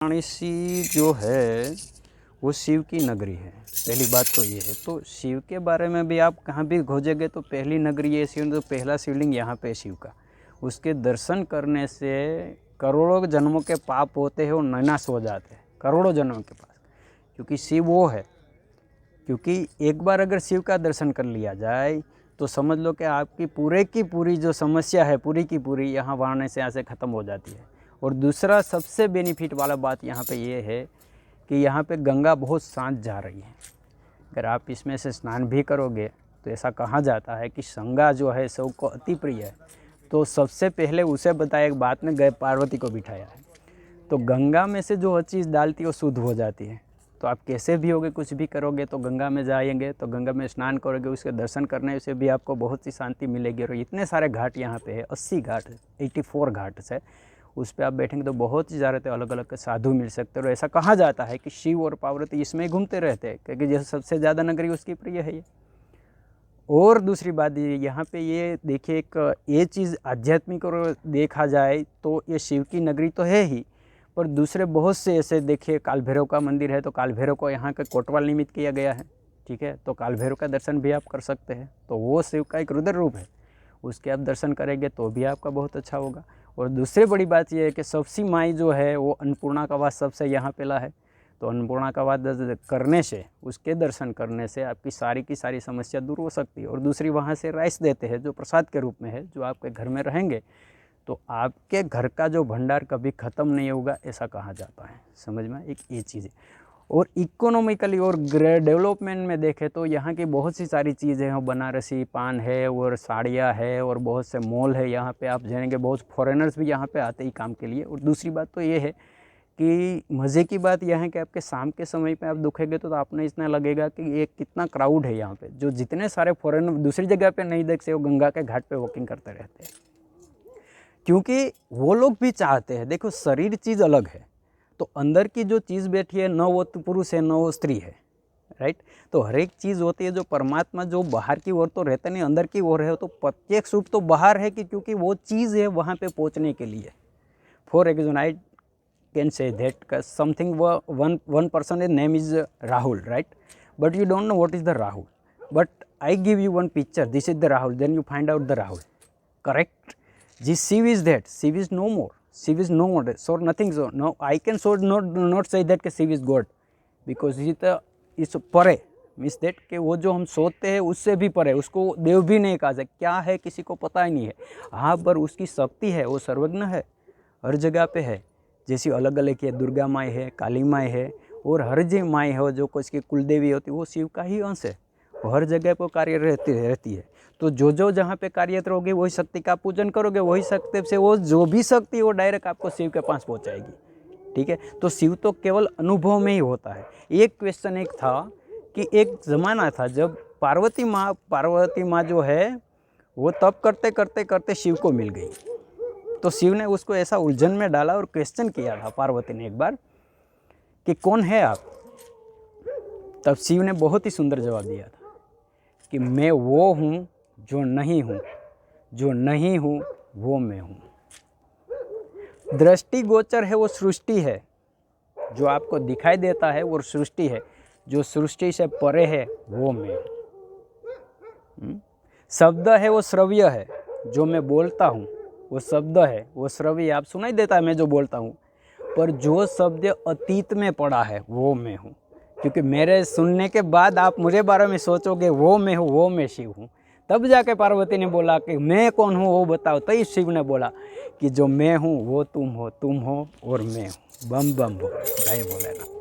वाराणसी जो है वो शिव की नगरी है। पहली बात तो ये है। तो शिव के बारे में भी आप कहाँ भी खोजेंगे तो पहली नगरी ये शिव, तो पहला शिवलिंग यहाँ पे शिव का। उसके दर्शन करने से करोड़ों जन्मों के पाप होते हैं वो नाश हो जाते हैं, करोड़ों जन्मों के पास। क्योंकि शिव वो है, क्योंकि एक बार अगर शिव का दर्शन कर लिया जाए तो समझ लो कि आपकी पूरे की पूरी जो समस्या है पूरी की पूरी यहाँ वाराणसी यहाँ से ख़त्म हो जाती है। और दूसरा सबसे बेनिफिट वाला बात यहाँ पे ये है कि यहाँ पे गंगा बहुत शांत जा रही है। अगर आप इसमें से स्नान भी करोगे तो ऐसा कहा जाता है कि गंगा जो है सबको अति प्रिय है। तो सबसे पहले उसे बताया एक बात ने गए पार्वती को बिठाया है। तो गंगा में से जो चीज़ डालती है वो शुद्ध हो जाती है। तो आप कैसे भी होगे कुछ भी करोगे तो गंगा में जाएंगे तो गंगा में स्नान करोगे, उसके दर्शन करने से भी आपको बहुत सी शांति मिलेगी। और इतने सारे घाट यहाँ पे है, 80 घाट 84 घाट है। उस पर आप बैठेंगे तो बहुत ही ज़्यादा अलग अलग साधु मिल सकते हैं। और ऐसा कहा जाता है कि शिव और पार्वती इसमें घूमते रहते हैं, क्योंकि जैसे सबसे ज़्यादा नगरी उसकी प्रिय है ये। और दूसरी बात ये यहाँ पे ये देखिए, एक ये चीज़ आध्यात्मिक और देखा जाए तो ये शिव की नगरी तो है ही, पर दूसरे बहुत से ऐसे देखिए, काल भैरव का मंदिर है तो काल भैरव को यहाँ का कोतवाल निमित्त किया गया है, ठीक है। तो काल भैरव का दर्शन भी आप कर सकते हैं। तो वो शिव का एक रुद्र रूप है, उसके आप दर्शन करेंगे तो भी आपका बहुत अच्छा होगा। और दूसरी बड़ी बात यह है कि सबसी माई जो है वो अन्नपूर्णा का वास सबसे यहाँ पेला है। तो अन्नपूर्णा का वास करने से, उसके दर्शन करने से आपकी सारी की सारी समस्या दूर हो सकती है। और दूसरी वहाँ से राइस देते हैं जो प्रसाद के रूप में है, जो आपके घर में रहेंगे तो आपके घर का जो भंडार कभी ख़त्म नहीं होगा, ऐसा कहा जाता है। समझ में एक ये चीज़ है। और इकोनॉमिकली और डेवलपमेंट में देखें तो यहाँ की बहुत सी सारी चीज़ें हैं। बनारसी पान है और साड़ियाँ है और बहुत से मॉल है। यहाँ पे आप जाएंगे, बहुत फॉरेनर्स भी यहाँ पे आते ही काम के लिए। और दूसरी बात तो ये है कि मज़े की बात यह है कि आपके शाम के समय पे आप दुखेंगे तो आपने इतना लगेगा कि ये कितना क्राउड है यहाँ पे। जो जितने सारे फॉरेनर दूसरी जगह पे नहीं देख सकते, वो गंगा के घाट पे वॉकिंग करते रहते हैं, क्योंकि वो लोग भी चाहते हैं। देखो, शरीर चीज़ अलग है, तो अंदर की जो चीज़ बैठी है न वो पुरुष है न वो स्त्री है, राइट। तो हर एक चीज़ होती है जो परमात्मा जो बाहर की ओर तो रहता नहीं, अंदर की ओर है। तो प्रत्यक्ष रूप तो बाहर है कि क्योंकि वो चीज़ है वहाँ पे पहुँचने के लिए। For example I can say that something one person is name is Rahul, right, but you don't know what is the Rahul, but I give you one picture, this is the Rahul, then you find out the Rahul, correct. This Shiv is that, Shiv is no more, Shiv is no more, so nothing. So no, I can so not say that कि Shiv is God, because इस परे means that कि वो जो हम सोचते हैं उससे भी परे, उसको देव भी नहीं कहा जाए, क्या है किसी को पता ही नहीं है। हाँ, पर उसकी शक्ति है, वो सर्वज्ञ है, हर जगह पे है। जैसी अलग अलग है, दुर्गा माई है, काली माई है, और हर जी माई है जो कुछ की कुलदेवी होती है वो शिव का ही अंश है। वो हर जगह पर कार्य रहती है। तो जो जहाँ पे कार्यरत रहोगे वही शक्ति का पूजन करोगे, वही शक्ति से वो जो भी शक्ति वो डायरेक्ट आपको शिव के पास पहुँचाएगी, ठीक है। तो शिव तो केवल अनुभव में ही होता है। एक क्वेश्चन एक था कि एक ज़माना था जब पार्वती माँ जो है वो तप करते करते करते शिव को मिल गई। तो शिव ने उसको ऐसा उलझन में डाला और क्वेश्चन किया था पार्वती ने एक बार कि कौन है आप। तब शिव ने बहुत ही सुंदर जवाब दिया था कि मैं वो हूँ जो नहीं हूँ, जो नहीं हूँ वो मैं हूँ। दृष्टिगोचर है वो सृष्टि है, जो आपको दिखाई देता है वो सृष्टि है, जो सृष्टि से परे है वो मैं हूँ। शब्द है वो श्रव्य है, जो मैं बोलता हूँ वो शब्द है, वो श्रव्य आप सुनाई देता है मैं जो बोलता हूँ, पर जो शब्द अतीत में पड़ा है वो मैं हूँ। क्योंकि मेरे सुनने के बाद आप मुझे बारे में सोचोगे वो मैं हूँ, वो मैं शिव हूँ। तब जाके पार्वती ने बोला कि मैं कौन हूँ वो बताओ। तभी शिव ने बोला कि जो मैं हूँ वो तुम हो और मैं हूँ। बम बम बोल, जय भोलेनाथ।